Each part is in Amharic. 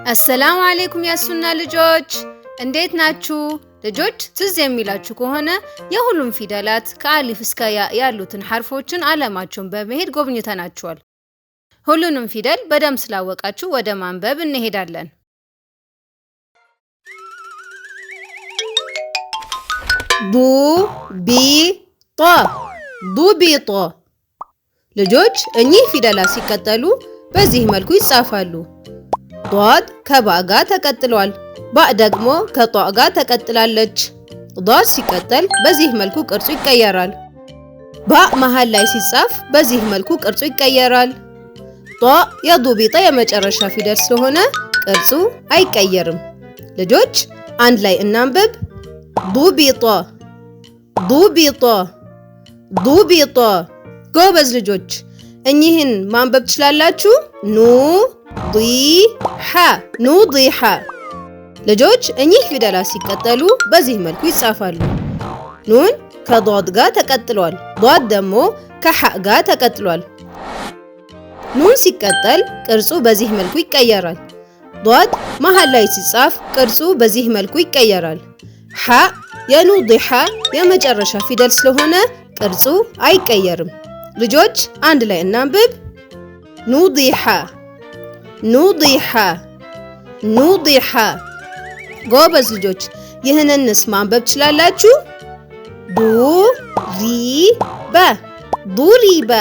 السلام عليكم يا سنة ልጆች እንዴት ናችሁ? ልጆች ትዝ የሚላችሁ ከሆነ የሁሉም ፊደላት ከአሊፍ እስከ ያ ያሉትን ሐርፎችን ዓለማቸውን በመሄድ ጎብኝተናችኋል። ሁሉንም ፊደል በደንብ ስላወቃችሁ ወደ ማንበብ እንሄዳለን። ዱ ቢ ጦ ዱቢጦ። ልጆች እኚህ ፊደላት ሲቀጠሉ በዚህ መልኩ ይጻፋሉ። ዷድ ከባእ ጋር ተቀጥሏል። ባእ ደግሞ ከጧእ ጋር ተቀጥላለች። ዷድ ሲቀጠል በዚህ መልኩ ቅርጹ ይቀየራል። ባእ መሃል ላይ ሲጻፍ በዚህ መልኩ ቅርጹ ይቀየራል። ጧእ የዱቢጣ የመጨረሻ ፊደል ስለሆነ ቅርጹ አይቀየርም። ልጆች አንድ ላይ እናንብብ። ዱቢጦ ዱቢጦ ዱቢጦ። ጎበዝ ልጆች እኚህን ማንበብ ትችላላችሁ? ኑ ዲሐ ኑዲሐ። ልጆች እኚህ ፊደላት ሲቀጠሉ በዚህ መልኩ ይጻፋሉ። ኑን ከዷድ ጋር ተቀጥሏል። ዷድ ደግሞ ከሐእ ጋር ተቀጥሏል። ኑን ሲቀጠል ቅርጹ በዚህ መልኩ ይቀየራል። ዷድ መሃል ላይ ሲጻፍ ቅርጹ በዚህ መልኩ ይቀየራል። ሐእ የኑዲሐ የመጨረሻ ፊደል ስለሆነ ቅርጹ አይቀየርም። ልጆች አንድ ላይ እናንብብ። ኑዲሐ ኑዲሐ ኑዲሐ። ጎበዝ ልጆች ይህንንስ ማንበብ ትችላላችሁ? ዱሪበ ዱሪበ።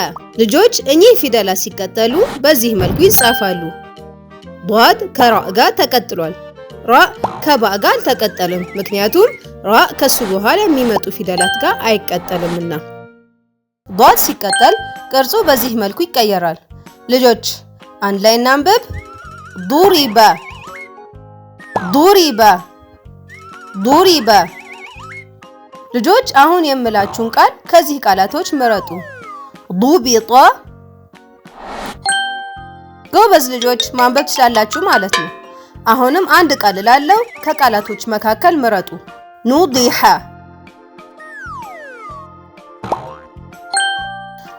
ልጆች እኚህ ፊደላት ሲቀጠሉ በዚህ መልኩ ይጻፋሉ። ዷድ ከራእ ጋር ተቀጥሏል። ራእ ከባእ ጋር አልተቀጠልም፣ ምክንያቱም ራእ ከሱ በኋላ የሚመጡ ፊደላት ጋር አይቀጠልምና። ዷድ ሲቀጠል ቅርጹ በዚህ መልኩ ይቀየራል። ልጆች አንድ ላይ እናንብብ። ዱሪበ ዱሪበ ዱሪበ። ልጆች አሁን የምላችሁን ቃል ከዚህ ቃላቶች ምረጡ። ዱቢጦ። ጎበዝ ልጆች ማንበብ ትችላላችሁ ማለት ነው። አሁንም አንድ ቃል እላለሁ፣ ከቃላቶች መካከል ምረጡ። ኑዲሐ።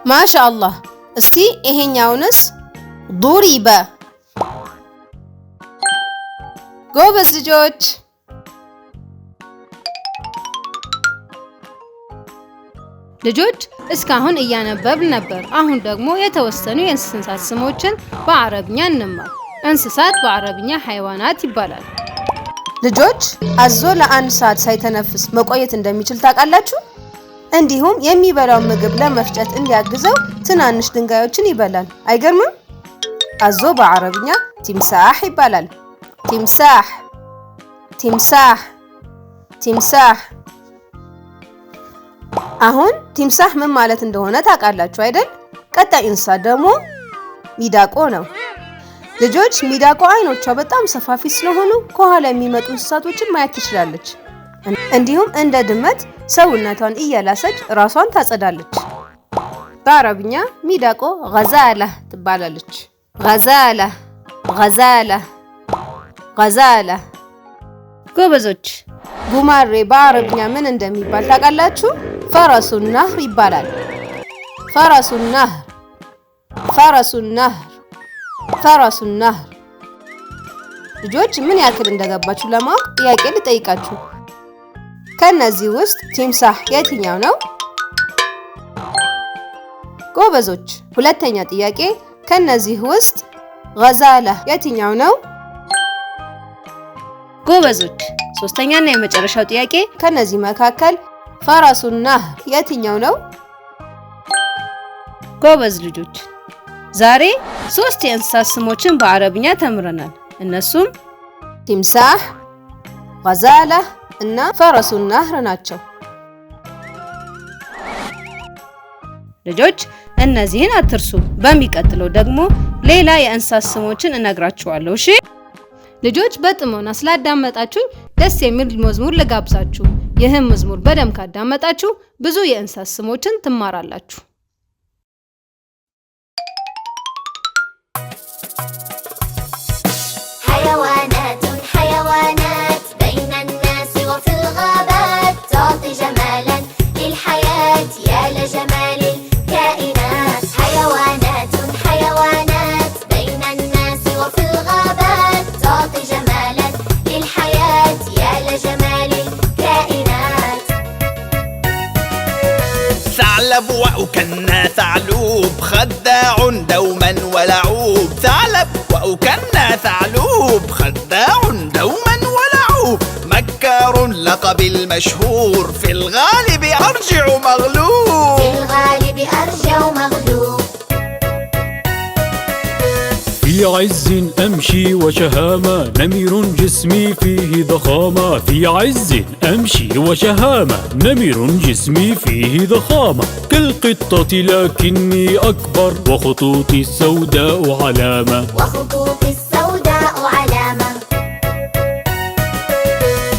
ማሻአላህ። እስቲ ይሄኛውንስ? ዱሪበ። ጎበዝ ልጆች ልጆች እስካሁን እያነበብን ነበር። አሁን ደግሞ የተወሰኑ የእንስሳት ስሞችን በአረብኛ እንማር። እንስሳት በአረብኛ ሐይዋናት ይባላል። ልጆች አዞ ለአንድ ሰዓት ሳይተነፍስ መቆየት እንደሚችል ታውቃላችሁ? እንዲሁም የሚበላውን ምግብ ለመፍጨት እንዲያግዘው ትናንሽ ድንጋዮችን ይበላል። አይገርምም? አዞ በአረብኛ ቲምሳህ ይባላል። ቲምሳህ ቲምሳህ ቲምሳህ። አሁን ቲምሳህ ምን ማለት እንደሆነ ታውቃላችሁ አይደል? ቀጣይ እንስሳ ደግሞ ሚዳቆ ነው። ልጆች ሚዳቆ አይኖቿ በጣም ሰፋፊ ስለሆኑ ከኋላ የሚመጡ እንስሳቶችን ማየት ትችላለች። እንዲሁም እንደ ድመት ሰውነቷን እያላሰች ራሷን ታጸዳለች። በአረብኛ ሚዳቆ ገዛላ ትባላለች። ገዛላ ገዛላ ገዛላ። ጎበዞች ጉማሬ በአረብኛ ምን እንደሚባል ታውቃላችሁ? ፈረሱን ነህር ይባላል። ፈረሱን ነህር ፈረሱን ነህር ፈረሱን ነህር። ልጆች ምን ያክል እንደገባችሁ ለማወቅ ጥያቄ ልጠይቃችሁ። ከነዚህ ውስጥ ቲምሳህ የትኛው ነው? ጎበዞች ሁለተኛ ጥያቄ፣ ከነዚህ ውስጥ ገዛላ የትኛው ነው? ጎበዞች ሶስተኛና የመጨረሻው ጥያቄ፣ ከነዚህ መካከል ፈረሱን ነህር የትኛው ነው? ጎበዝ ልጆች ዛሬ 3 የእንስሳት ስሞችን በአረብኛ ተምረናል። እነሱም ቲምሳህ፣ ገዛላ እና ፈረሱን ነህር ናቸው። ልጆች እነዚህን አትርሱ። በሚቀጥለው ደግሞ ሌላ የእንስሳት ስሞችን እነግራችኋለሁ። እሺ ልጆች በጥሞና ስላዳመጣችሁኝ ደስ የሚል መዝሙር ልጋብዛችሁ። ይህም መዝሙር በደንብ ካዳመጣችሁ ብዙ የእንስሳት ስሞችን ትማራላችሁ። حيوانات حيوانات بين الناس وفي الغابات تعطي جمالا للحياة يا لجمال ثعلب وأكنى ثعلوب خداع دوما ولعوب ثعلب وأكنى ثعلوب خداع دوما ولعوب مكار لقب المشهور في الغالب أرجع مغلوب في الغالب أرجع مغلوب في عز أمشي وشهامة نمر جسمي فيه ضخامة في عز أمشي وشهامة نمر جسمي فيه ضخامة كالقطة لكني أكبر وخطوطي السوداء علامة وخطوط السوداء علامة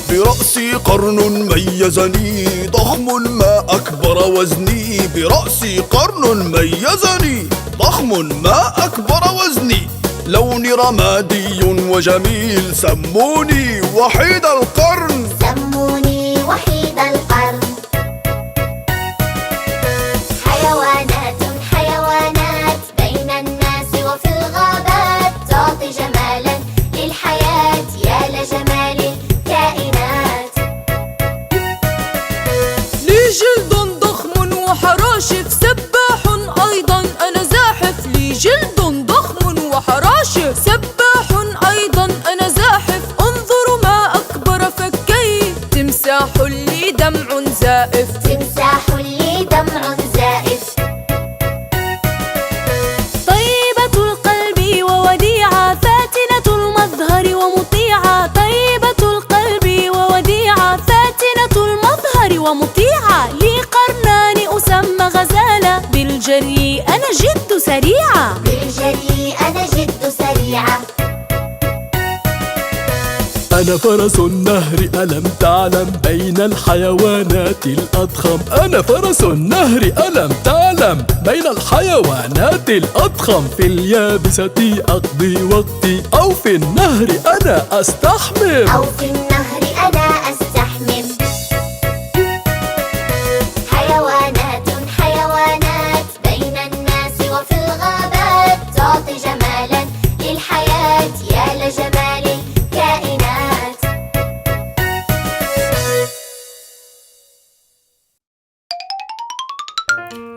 برأسي قرن ميزني ضخم ما أكبر وزني برأسي قرن ميزني ضخم ما أكبر وزني لوني رمادي وجميل سموني وحيد القرن سموني وحيد القرن حيوانات حيوانات بين الناس وفي الغابات تعطي جمالا للحياة يا لجمال الكائنات لي جلد ضخم وحراشف سباح أيضا أنا زاحف لي جلد ضخم وحراشف سباح أيضا أنا زاحف انظروا ما أكبر فكي تمساح لي دمع زائف تمساح لي دمع زائف طيبة القلب ووديعة فاتنة المظهر ومطيعة طيبة القلب ووديعة فاتنة المظهر ومطيعة لي قرنان أسمى غزالة بالجري أنا جد سريعة بالجري أنا جد سريعة أنا فرس النهر ألم تعلم بين الحيوانات الأضخم أنا فرس النهر ألم تعلم بين الحيوانات الأضخم في اليابسة أقضي وقتي أو في النهر أنا أستحمم أو في النهر أنا أستحمم حيوانات حيوانات بين الناس وفي الغابات تعطي جمالا للحياة يا لجمال الكائنات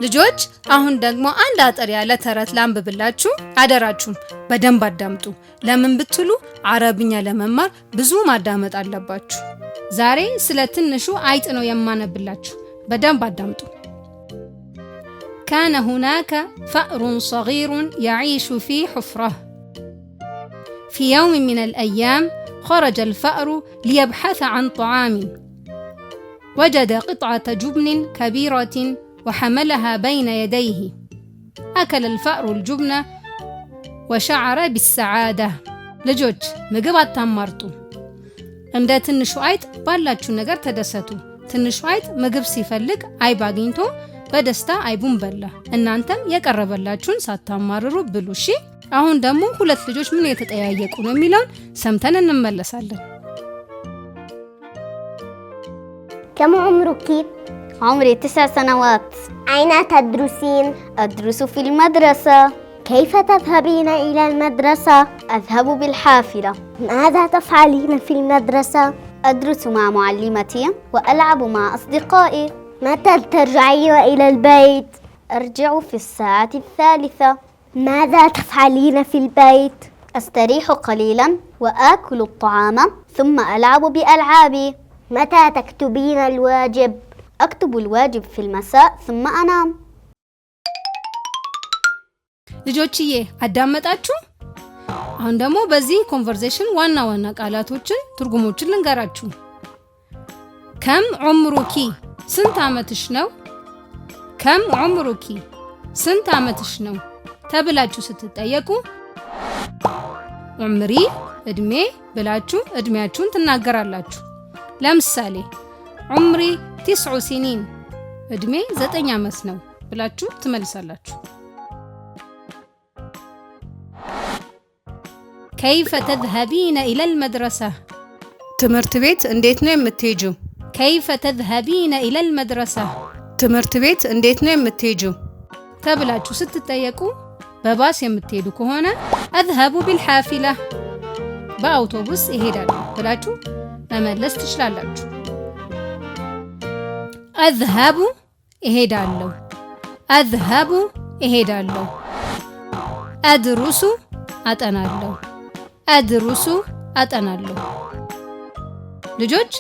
ልጆች አሁን ደግሞ አንድ አጠር ያለ ተረት ላንብብላችሁ። አደራችሁን በደንብ አዳምጡ። ለምን ብትሉ አረብኛ ለመማር ብዙ ማዳመጥ አለባችሁ። ዛሬ ስለ ትንሹ አይጥ ነው የማነብላችሁ። በደንብ አዳምጡ። كان هناك فأر صغير يعيش في حفرة. في يوم من الأيام خرج الفأر ليبحث عن طعام. وجد قطعة جبن كبيرة وحملها بين يديه. أكل الفأر الجبن وشعر بالسعادة. ልጆች ምግብ አታማርጡ። እንደ ትንሹ አይጥ ባላችሁ ነገር ተደሰቱ። ትንሹ አይጥ ምግብ ሲፈልግ አይብ አግኝቶ በደስታ አይቡን በላ። እናንተም የቀረበላችሁን ሳታማርሩ ብሉ። እሺ። አሁን ደግሞ ሁለት ልጆች ምን የተጠያየቁ ነው የሚለውን ሰምተን እንመለሳለን። كم عمرك؟ عمري 9 سنوات. أين تدرسين؟ أدرس في المدرسة. كيف تذهبين إلى المدرسة؟ أذهب بالحافلة. ماذا تفعلين في المدرسة؟ أدرس مع معلمتي وألعب مع أصدقائي. متى ترجعين إلى البيت؟ أرجع في الساعة 3. ماذا تفعلين في البيت؟ أستريح قليلا وآكل الطعام ثم ألعب بألعابي. متى تكتبين الواجب؟ أكتب الواجب في المساء ثم أنام. ልጆችዬ አዳመጣችሁ? አሁን ደግሞ በዚህ ኮንቨርሴሽን ዋና ዋና ቃላቶችን ትርጉሞችን ልንገራችሁ። ከም ዑምሩኪ ስንት ዓመትሽ ነው? ከም ዑምሩኪ ስንት ዓመትሽ ነው ተብላችሁ ስትጠየቁ ዑምሪ እድሜ ብላችሁ እድሜያችሁን ትናገራላችሁ። ለምሳሌ ዑምሪ 9 سنين እድሜ 9 ዓመት ነው ብላችሁ ትመልሳላችሁ። كيف تذهبين إلى المدرسة؟ ትምህርት ቤት እንዴት ነው የምትሄጂው? كيف تذهبين إلى المدرسة؟ ትምህርት ቤት እንዴት ነው የምትሄጂው ተብላችሁ ስትጠየቁ በባስ የምትሄዱ ከሆነ أذهب بالحافلة በአውቶቡስ እሄዳለሁ ብላችሁ መመለስ ትችላላችሁ። أذهب እሄዳለሁ أذهب እሄዳለሁ أدرس አጠናለሁ أدرس አጠናለሁ ልጆች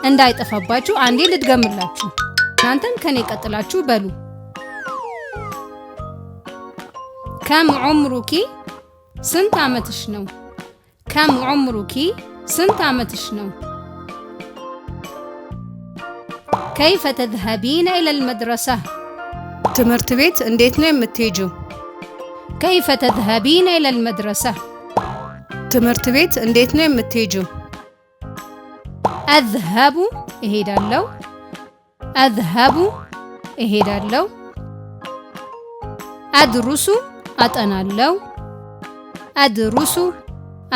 እንዳይጠፋባችሁ አንዴ ልድገምላችሁ እናንተም ከኔ ቀጥላችሁ በሉ كم عمرك ስንት ዓመትሽ ነው كم عمرك ስንት ዓመትሽ ነው كيف تذهبين إلى المدرسة ትምህርት ቤት እንዴት ነው የምትሄጂው كيف تذهبين إلى المدرسة ትምህርት ቤት እንዴት ነው የምትሄጂው أذهب እሄዳለሁ أذهب እሄዳለሁ أدرس አጠናለሁ أدرس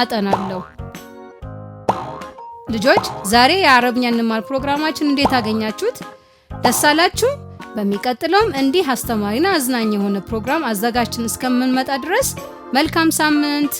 አጠናለሁ ልጆች ዛሬ የአረብኛ እንማር ፕሮግራማችን እንዴት አገኛችሁት ደስ አላችሁ በሚቀጥለውም እንዲህ አስተማሪና አዝናኝ የሆነ ፕሮግራም አዘጋጅተን እስከምንመጣ ድረስ መልካም ሳምንት